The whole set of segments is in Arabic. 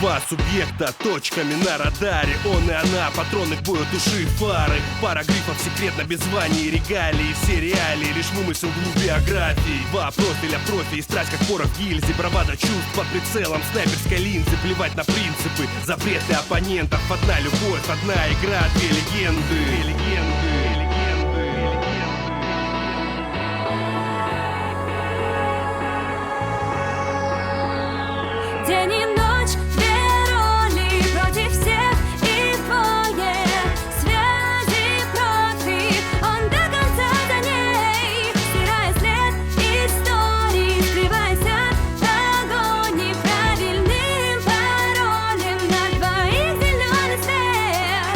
Два субъекта точками на радаре. Он и она, патроны к бою, души, фары. Пара грифов секретно без званий и регалий. Все реалии, лишь вымысел двух биографий. Два профиля профи и страсть как порох в гильзе. Бравада чувств под прицелом снайперской линзы. Плевать на принципы, запреты оппонентов. Одна любовь, одна игра, две легенды. День и ночь, две роли против всех и двое. Связи профи, он до конца за ней. Стирая след истории, скрываясь от огонь. Правильным паролем на двоих зеленый свет.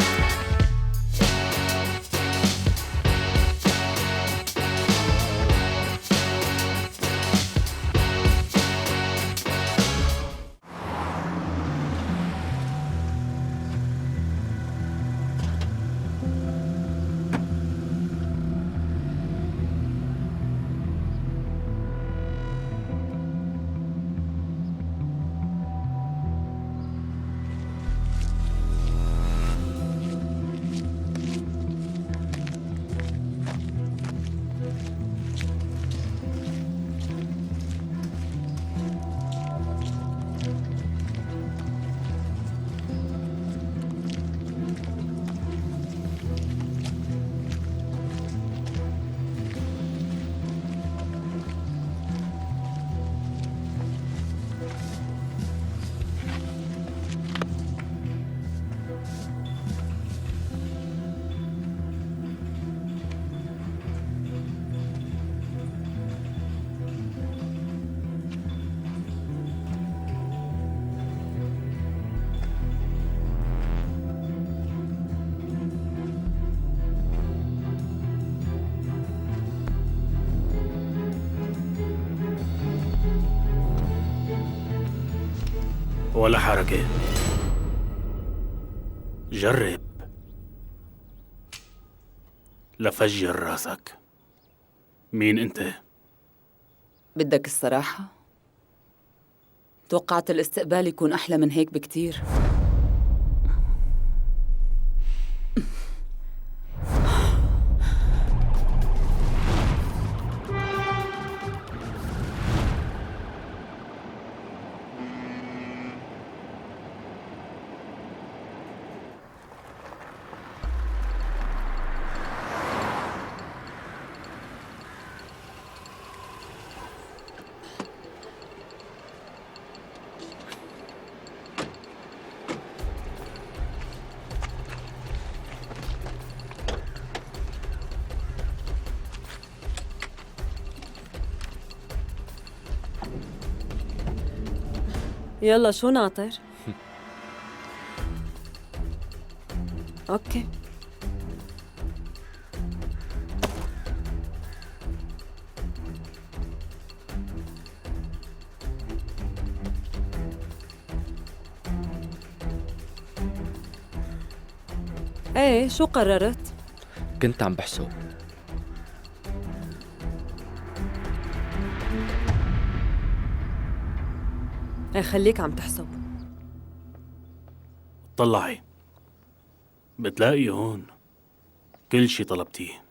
ولا حركة. جرب لفجر راسك. مين انت؟ بدك الصراحة؟ توقعت الاستقبال يكون أحلى من هيك بكتير. يلا شو ناطر؟ اوكي. ايه شو قررت؟ كنت عم بحسب. ايه خليك عم تحسب. طلعي بتلاقي هون كل شي طلبتيه.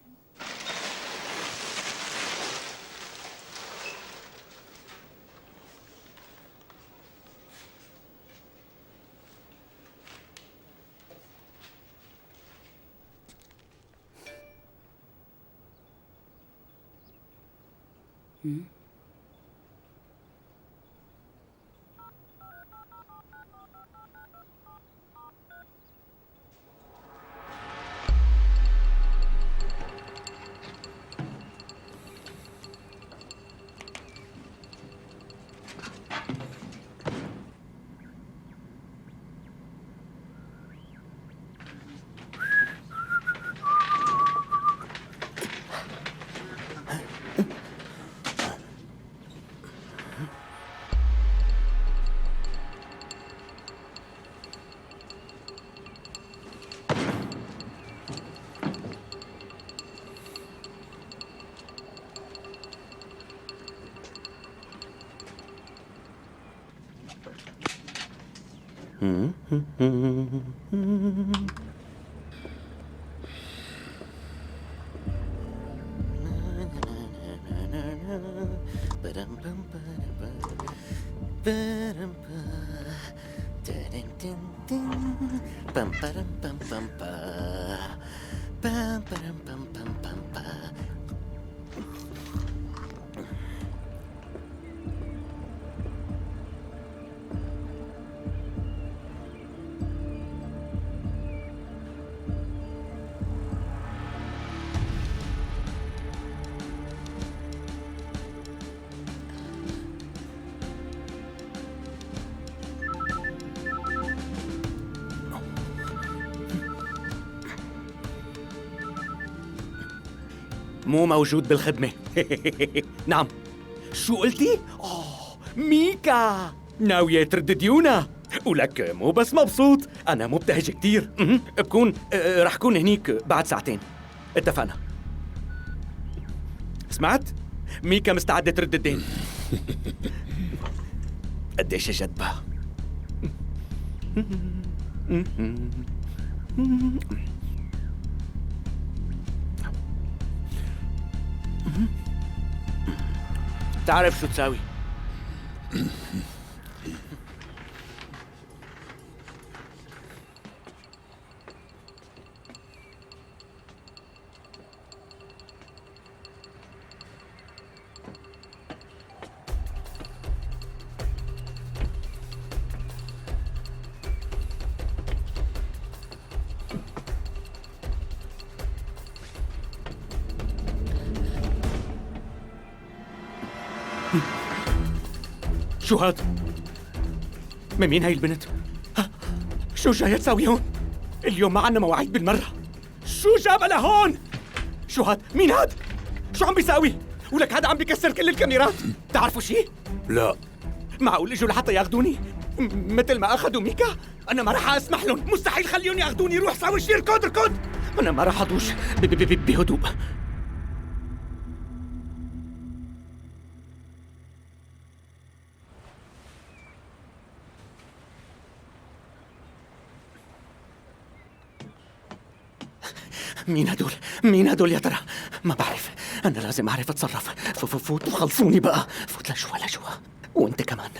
مو موجود بالخدمة. نعم. شو قلتي؟ ميكا ناوية ترد ديونا، ولك مو بس مبسوط، أنا مبتهج كتير. رح كون هنيك بعد ساعتين. اتفقنا. سمعت؟ ميكا مستعدة ترد الدين. قديش جدبة. تعرف شو تساوي؟ شو هاد؟ من مين هاي البنت؟ شو جاية تساوي هون؟ اليوم ما عنا مواعيد بالمرة. شو جابها لهون؟ شو هاد؟ مين هاد؟ شو عم بيساوي؟ ولك هذا عم بيكسر كل الكاميرات. تعرفوا شي؟ لا. معقول اجوا لحتى ياخذوني؟ مثل ما اخذوا ميكا؟ انا ما راح اسمح لهم، مستحيل خليهم ياخذوني. روح ساوي شي. اركض. انا ما راح اطوش بهدوء. مين هدول يا ترى؟ ما بعرف. أنا لازم أعرف أتصرف. فوتوا خلصوني بقى. فوت لجوا وأنت كمان.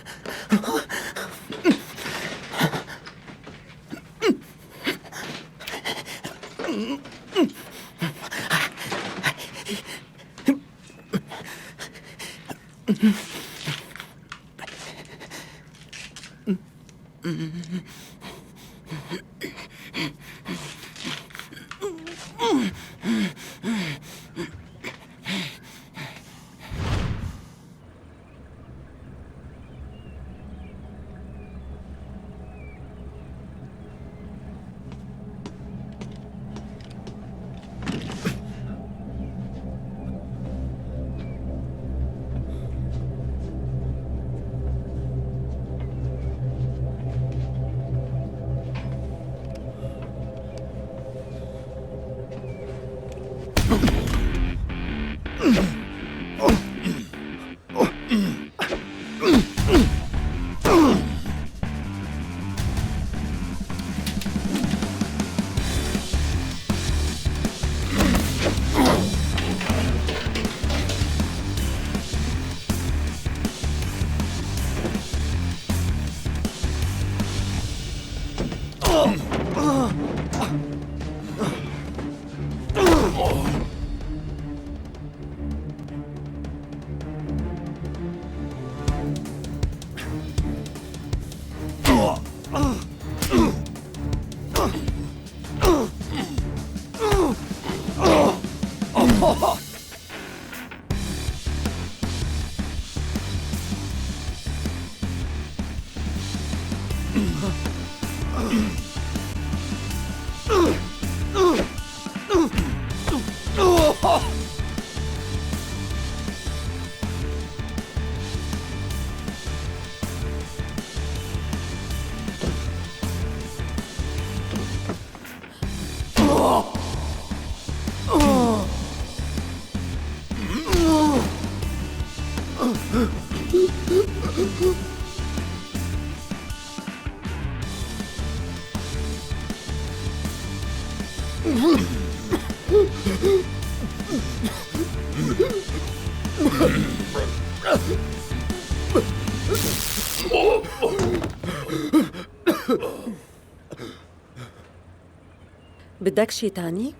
بدك شي تاني؟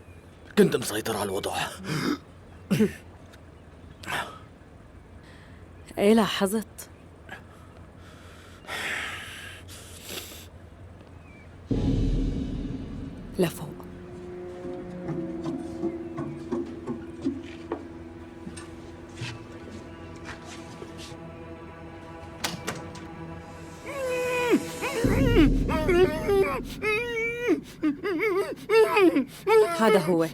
كنت مسيطر على الوضع. ايه لاحظت. لفوق. هذا هو.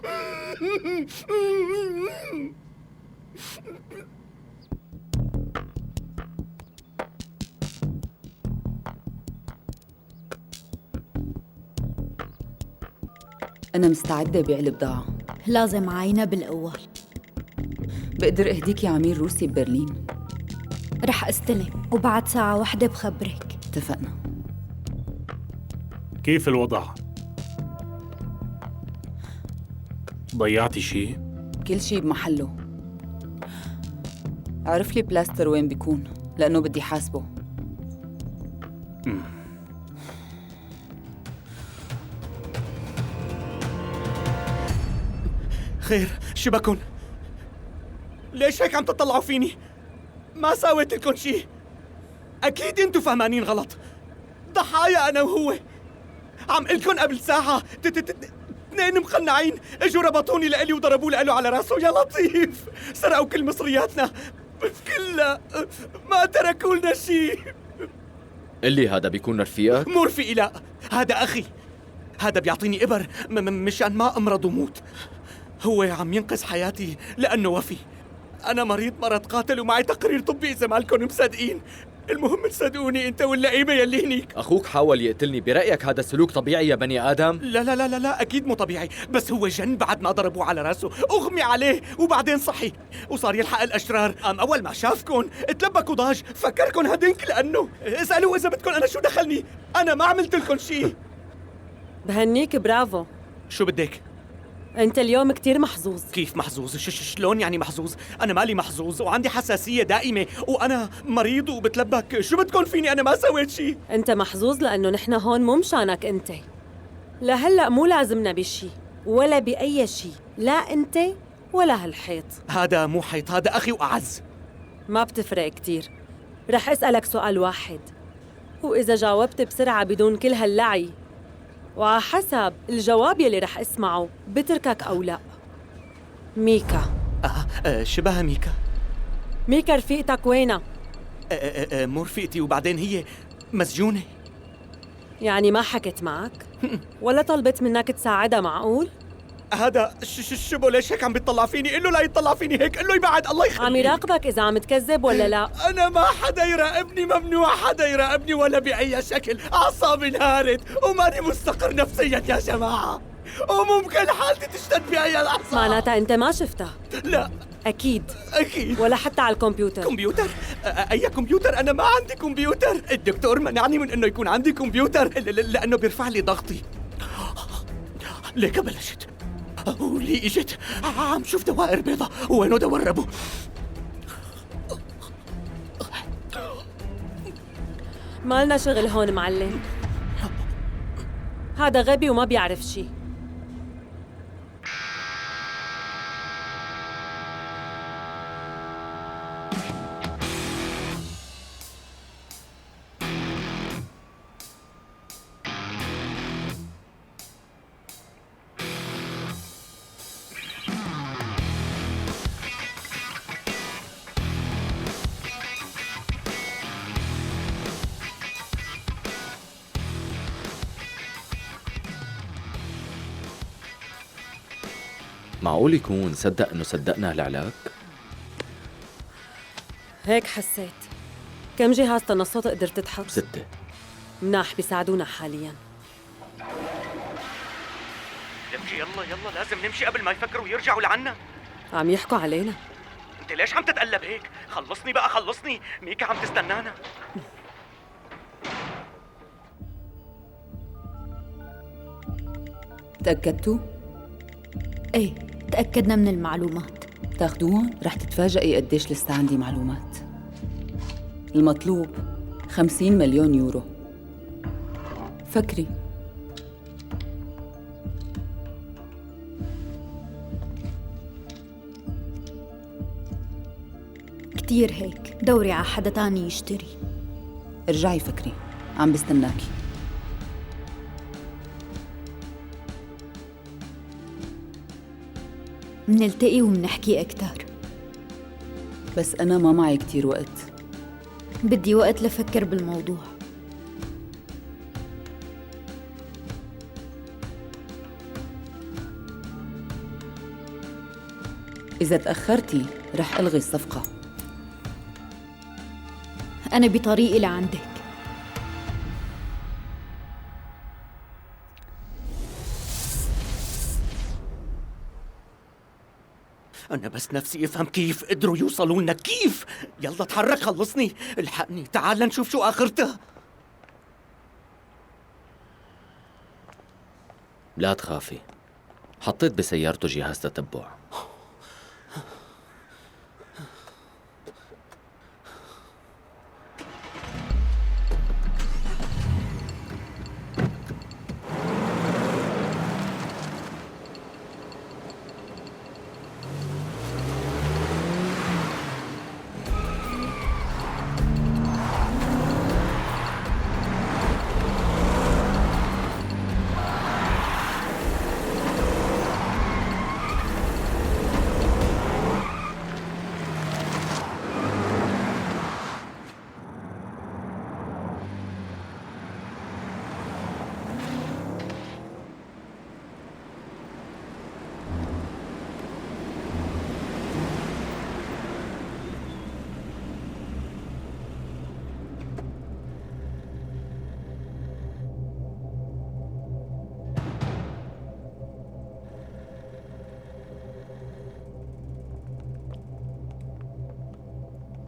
أنا مستعدة بيع البضاعة. لازم عاينة بالأول. بقدر أهديك يا عميل روسي ببرلين. رح استلم وبعد ساعة واحدة بخبرك. اتفقنا. كيف الوضع؟ ضيعتي شي؟ كل شي بمحله. عرف لي بلاستر وين بيكون لأنه بدي حاسبه. خير، شبكن؟ ليش هيك عم تطلعوا فيني؟ ما سويت لكم شيء. أكيد انتوا فهمانين غلط. ضحايا أنا وهو. عم قلكن قبل ساعة اثنين مقنعين اجوا ربطوني لإلي وضربوا لإله على راسه. يا لطيف، سرقوا كل مصرياتنا كلها، ما تركوا لنا شيء. اللي هذا بيكون رفيقك؟ مو رفيقي، لا، هذا أخي. هذا بيعطيني إبر مشان ما أمرض وموت. هو عم ينقذ حياتي لأنه وفي. أنا مرض قاتل ومعي تقرير طبي إذا مالكم مصدقين. المهم تصدقوني أنت واللئيمة يلي هنيك. أخوك حاول يقتلني، برأيك هذا سلوك طبيعي يا بني آدم؟ لا لا لا لا لا، أكيد مو طبيعي، بس هو جن بعد ما ضربوه على راسه، أغمي عليه وبعدين صحي وصار يلحق الأشرار. أول ما شافكن اتلبك وضاج، فكركن هدنك لأنه. اسألوا إذا بدكن أنا شو دخلني، أنا ما عملت لكم شيء. بهنيك، برافو. شو بدك؟ انت اليوم كتير محظوظ. كيف محظوظ؟ شلون يعني محظوظ؟ أنا مالي محظوظ وعندي حساسية دائمة وأنا مريض وبتلبك. شو بدكن فيني؟ أنا ما سويت شيء. انت محظوظ لأنه نحن هون مو مشانك انت. لهلأ مو لازمنا بشي ولا بأي شي، لا انت ولا هالحيط. هذا مو حيط، هذا أخي وأعز. ما بتفرق كتير. رح أسألك سؤال واحد، وإذا جاوبت بسرعة بدون كل هاللعي، وعلى حسب الجواب يلي رح اسمعه بتركك أو لا. ميكا. شبه ميكا. ميكا رفيقتك وينها؟ مو رفيقتي، وبعدين هي مسجونة. يعني ما حكت معك؟ ولا طلبت منك تساعدها؟ معقول؟ هذا شبو ليش هيك عم بيطلع فيني؟ قل له لا يطلع فيني هيك، قل له يبعد، الله يخليك. عم يراقبك إذا عم تكذب ولا لا. أنا ما حدا يراقبني، ممنوع حدا يراقبني ولا بأي شكل. أعصابي انهارت وماني مستقر نفسيا يا جماعة، وممكن حالتي تشتد بأي لحظة. معناتها أنت ما شفتها؟ لا. أكيد. أكيد. ولا حتى على الكمبيوتر؟ كمبيوتر؟ أي كمبيوتر؟ أنا ما عندي كمبيوتر. الدكتور منعني من إنه يكون عندي كمبيوتر لأنه بيرفع لي ضغطي. ليك بلشت ولي اجت عم شوف دوائر بيضة. وينو دور ابو؟ ما لنا شغل هون معلم، هذا غبي وما بيعرف شي. معقول يكون صدق انه صدقنا العلاج؟ هيك حسيت. كم جهاز تنصت قدرت تحط؟ 6. مناح، بيساعدونا حاليا. نمشي، يلا لازم نمشي قبل ما يفكروا ويرجعوا لعنا. عم يحكوا علينا. انت ليش عم تتقلب هيك؟ خلصني بقى، خلصني. ميكا عم تستنانا. تأكدتوا؟ ايه، تأكدنا من المعلومات. تاخدوهم رح تتفاجئي قديش لسه عندي معلومات. المطلوب 50 مليون يورو. فكري. كتير هيك، دوري على حدا تاني يشتري. ارجعي فكري، عم بستناكي. منلتقي ومنحكي أكتر. بس أنا ما معي كتير وقت. بدي وقت لفكر بالموضوع. إذا تأخرتي رح ألغي الصفقة. أنا بطريقي لعندك. أنا بس نفسي أفهم كيف قدروا يوصلوا لنا، كيف؟ يلا تحرك، خلصني، الحقني، تعال نشوف شو آخرتها. لا تخافي، حطيت بسيارته جهاز تتبع.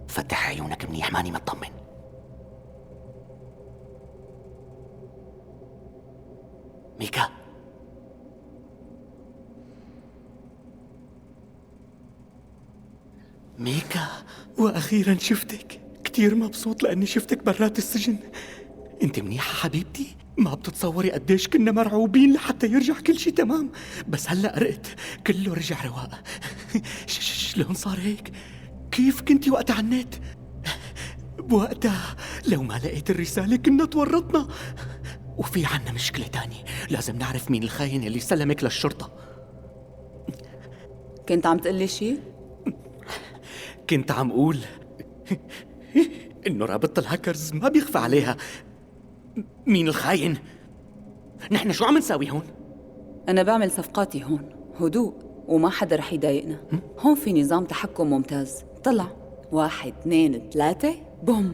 فتح عيونك منيح، ماني مطمن. ميكا، ميكا، وأخيراً شفتك. كتير مبسوط لأني شفتك برات السجن. انت منيحة حبيبتي؟ ما بتتصوري قديش كنا مرعوبين لحتى يرجع كل شي تمام، بس هلأ قرقت، كله رجع رواق. شلون صار هيك؟ كيف كنتي وقتها على النت؟ بوقتها لو ما لقيت الرسالة كنا تورطنا. وفي عنا مشكلة تانية، لازم نعرف مين الخاين اللي سلمك للشرطة. كنت عم تقلي شي؟ كنت عم قول إنه رابطة الهاكرز ما بيخفى عليها مين الخاين. نحن شو عم نساوي هون؟ أنا بعمل صفقاتي هون هدوء وما حدا رح يضايقنا. هون في نظام تحكم ممتاز. طلع 1 2 3 بوم.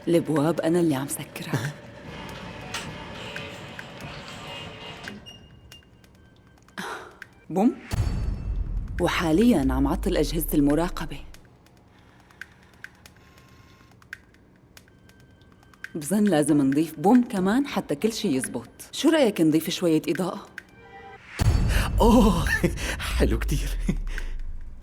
الابواب أنا اللي عم سكرها. بوم. وحالياً عم عطل أجهزة المراقبة. بظن لازم نضيف بوم كمان حتى كل شي يزبط. شو رأيك نضيف شوية إضاءة؟ أوه حلو كتير.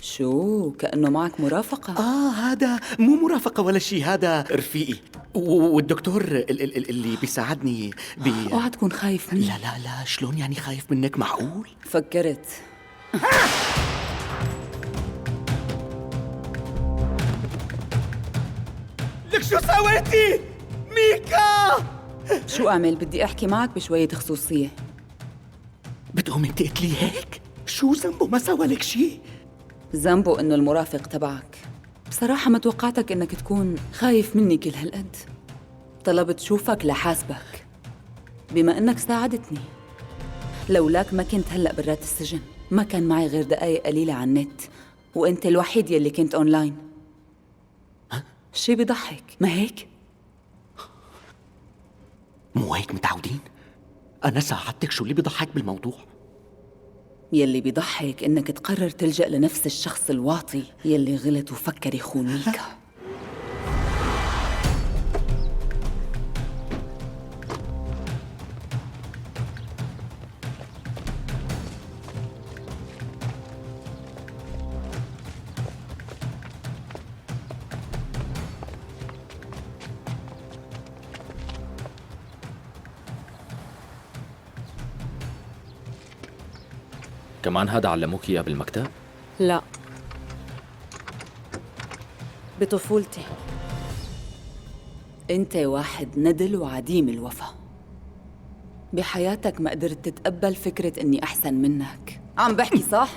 شو كأنه معك مرافقة؟ هذا مو مرافقة ولا شي، هذا رفيقي والدكتور اللي بيساعدني اوعى تكون خايف مني. لا لا لا، شلون يعني خايف منك؟ معقول؟ فكرت. لك شو سويتي؟ ميكا! شو أعمل؟ بدي أحكي معك بشوية خصوصية. بتقومي بتقتلي هيك؟ شو ذنبه؟ ما سوى لك شي؟ ذنبه إنه المرافق تبعك. بصراحة ما توقعتك إنك تكون خايف مني كل هالقد. طلبت شوفك لحاسبك بما إنك ساعدتني. لولاك ما كنت هلأ برات السجن. ما كان معي غير دقايق قليلة على النت، وأنت الوحيد يلي كنت أونلاين. شي بيضحك، ما هيك؟ مو هيك متعودين؟ أنا ساعدتك، شو اللي بيضحك بالموضوع؟ يلي بيضحك إنك تقرر تلجأ لنفس الشخص الواطي يلي غلط وفكر يخون ميكا. كمان هذا علموك إياه بالمكتب؟ لا، بطفولتي. انت واحد ندل وعديم الوفا. بحياتك ما قدرت تتقبل فكرة اني احسن منك. عم بحكي صح؟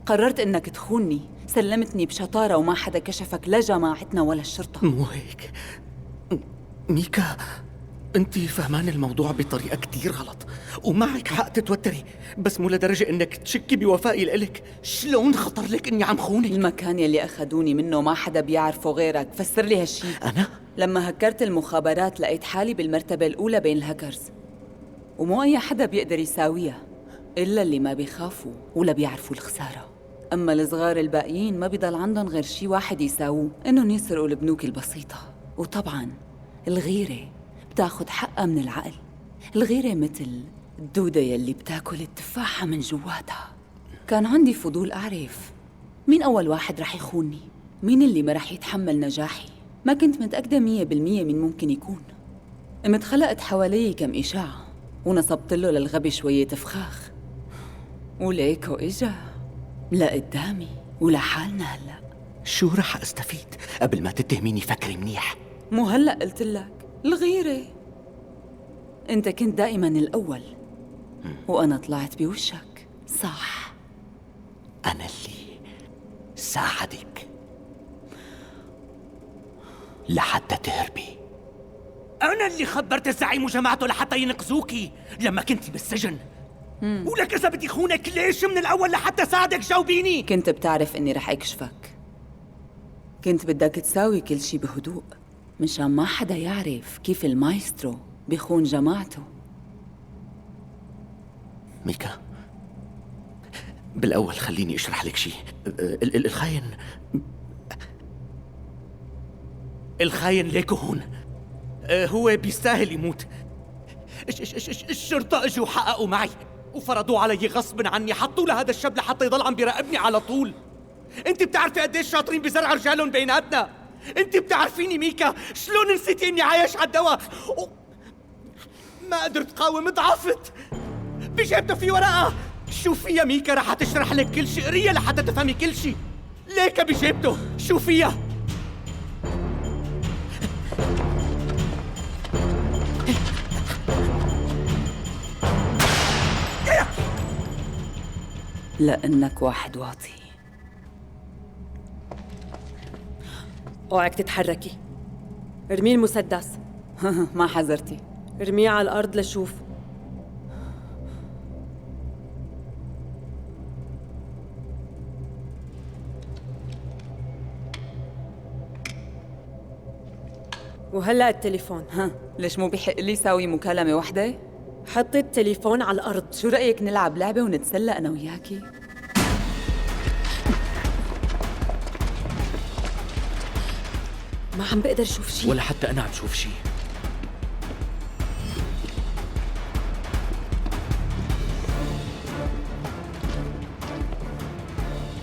قررت انك تخونني، سلمتني بشطارة وما حدا كشفك لا جماعتنا ولا الشرطة. مو هيك ميكا، انت فهمان الموضوع بطريقة كتير غلط، ومعك حق تتوتري، بس مو لدرجة انك تشكي بوفائي لإلك. شلون خطر لك اني عم خونك؟ المكان يلي اخذوني منه ما حدا بيعرفه غيرك، فسر لي هالشي. انا؟ لما هكرت المخابرات لقيت حالي بالمرتبة الأولى بين الهاكرز، ومو أي حدا بيقدر يساويها إلا اللي ما بيخافوا ولا بيعرفوا الخسارة. أما الصغار الباقيين ما بيضل عندهم غير شي واحد يساووه، إنهم يسرقوا البنوك البسيطة. وطبعاً الغيرة بتاخد حقها من العقل. الغيرة مثل الدودة يلي بتاكل التفاحة من جواتها. كان عندي فضول أعرف مين أول واحد رح يخونني، مين اللي ما رح يتحمل نجاحي. ما كنت متأكدة 100% مين ممكن يكون. قمت خلقت حوالي كم إشاعة ونصبت له للغبي شوية فخاخ، وليكو إجا لقدامي ولحالنا هلأ. شو رح استفيد قبل ما تتهميني؟ فكري منيح. مو هلأ قلت لك الغيرة. أنت كنت دائما الأول وأنا طلعت بوشك، صح؟ أنا اللي ساعدك لحتى تهربي. أنا اللي خبرت الزعيم وجماعته لحتى ينقذوكي لما كنتي بالسجن. ولك إذا بدي خونك ليش من الأول لحتى ساعدك؟ جاوبيني. كنت بتعرف إني رح أكشفك. كنت بدك تساوي كل شي بهدوء مشان ما حدا يعرف كيف المايسترو بيخون جماعته. ميكا، بالأول خليني أشرح لك شيء. الخاين ليكو هون. هو بيستاهل يموت. الشرطة اجوا وحققوا معي وفرضوا علي غصب عني، حطوا له هذا الشاب لحتى يضل عم بيراقبني على طول. انت بتعرفي قديش شاطرين بزرع رجالهم بيناتنا. انت بتعرفيني ميكا، شلون نسيتي اني عايش على الدواء؟ ما قدرت قاوم، ضعفت. بجيبته في ورقة، شوفي يا ميكا رح تشرح لك كل شيء، قريها لحتى تفهمي كل شيء. ليك بجيبته، شوفيها. لأنك واحد واطي. اوعك تتحركي. ارمي المسدس. ما حذرتي. ارميه على الأرض لشوف. وهلأ التليفون. ليش مو بيحق لي ساوي مكالمة واحدة؟ حطي التليفون على الأرض. شو رأيك نلعب لعبة ونتسلى أنا وياكي؟ ما عم بقدر شوف شيء. ولا حتى أنا عم شوف شيء.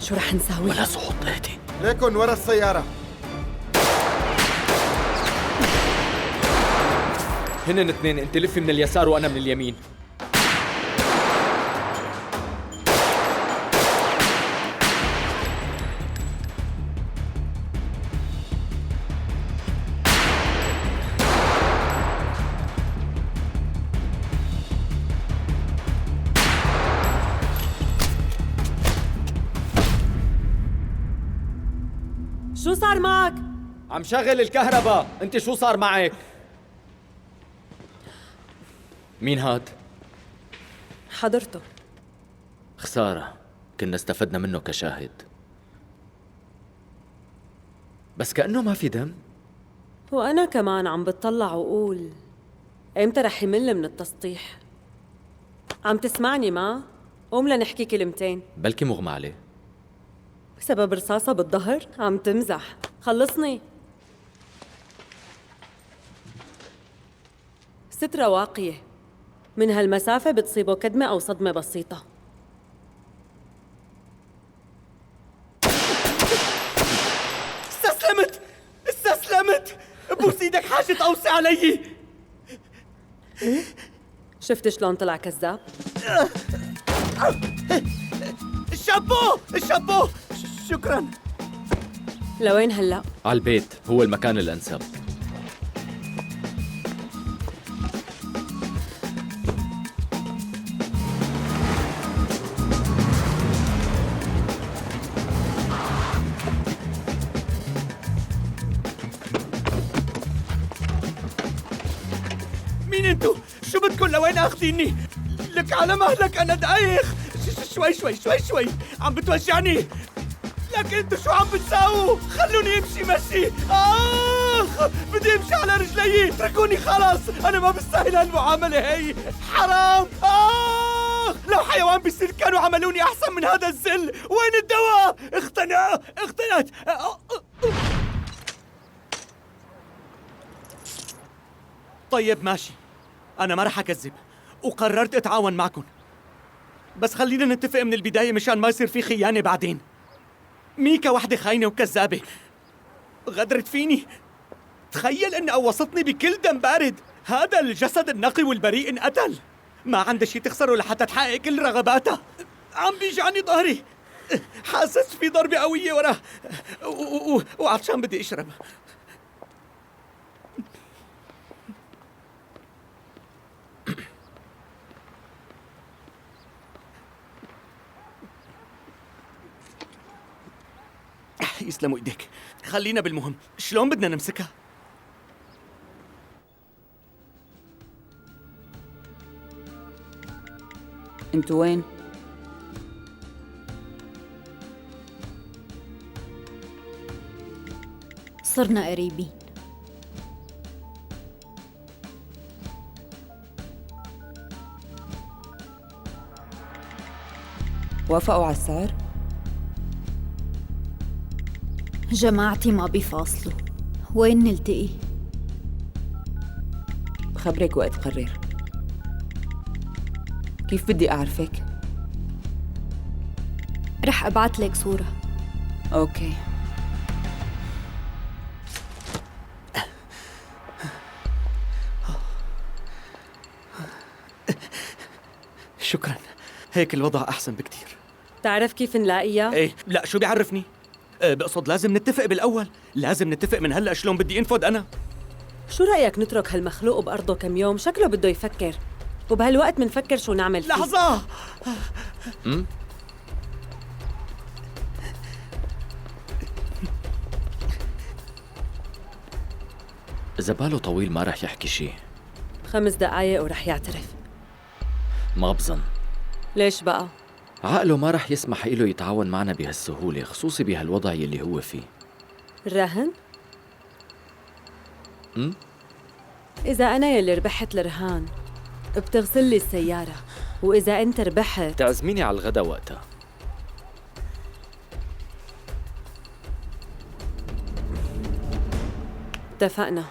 شو رح نساوي؟ ولا صوت. اهدي. ليكن ورا السيارة. هن اثنين، انت لفي من اليسار وانا من اليمين. شو صار معك؟ عم شغل الكهرباء، انت شو صار معك؟ مين هاد؟ حضرته. خسارة، كنا استفدنا منه كشاهد. بس كأنه ما في دم. وأنا كمان عم بتطلع وقول إمتى رح يمل من التسطيح. عم تسمعني ما؟ قوم لنحكي كلمتين. بلكي مغمى عليه. بسبب رصاصة بالظهر؟ عم تمزح. خلصني. سترة واقية، من هالمسافة بتصيبه كدمة أو صدمة بسيطة. استسلمت. بوس ايدك، حاجة اوصي علي. شفت شلون طلع كذاب؟ الشابو شكرا. لوين هلأ؟ على البيت، هو المكان الأنسب. مين انتو؟ شو بدكن لوين اخذيني؟ لك على مهلك انا دايخ. شوي عم بتوجعني. لك انتو شو عم بتساووا؟ خلوني امشي مشي. بدي امشي على رجلي، اتركوني خلص. انا ما بستاهل هالمعاملة هي، حرام. لو حيوان بيصير كانوا عملوني احسن من هذا الذل. وين الدواء؟ اختنقت. طيب ماشي، أنا ما رح أكذب وقررت أتعاون معكم، بس خلينا نتفق من البداية مشان ما يصير في خيانة بعدين. ميكا وحدة خاينة وكذابة، غدرت فيني. تخيل إن قوصتني بكل دم بارد. هذا الجسد النقي والبريء انقتل، ما عندها شي تخسره لحتى تحقق كل رغباتها. عم بيجعني ظهري، حاسس في ضربة قوية وراه، وعطشان بدي أشرب. يسلموا ايديك. خلينا بالمهم، شلون بدنا نمسكها؟ انتوا وين؟ صرنا قريبين. وافقوا على السعر؟ جماعتي ما بيفاصلوا. وين نلتقي؟ بخبرك وقت قرر. كيف بدي أعرفك؟ رح أبعت لك صورة. أوكي. شكراً، هيك الوضع أحسن بكتير. تعرف كيف نلاقيها؟ ايه، لا شو بيعرفني؟ بقصد لازم نتفق بالأول، لازم نتفق من هلأ شلون بدي انفذ أنا. شو رأيك نترك هالمخلوق بأرضه كم يوم؟ شكله بده يفكر، وبهالوقت منفكر شو نعمل فيه. لحظة. إذا باله طويل ما رح يحكي شي. 5 دقايق ورح يعترف. ما بظن. ليش بقى؟ عقله ما رح يسمح له يتعاون معنا بهالسهولة، خصوصي بهالوضع يلي هو فيه. الرهن؟ إذا أنا يلي ربحت الرهان بتغسل لي السيارة، وإذا أنت ربحت تعزميني على الغدا وقتها. اتفقنا.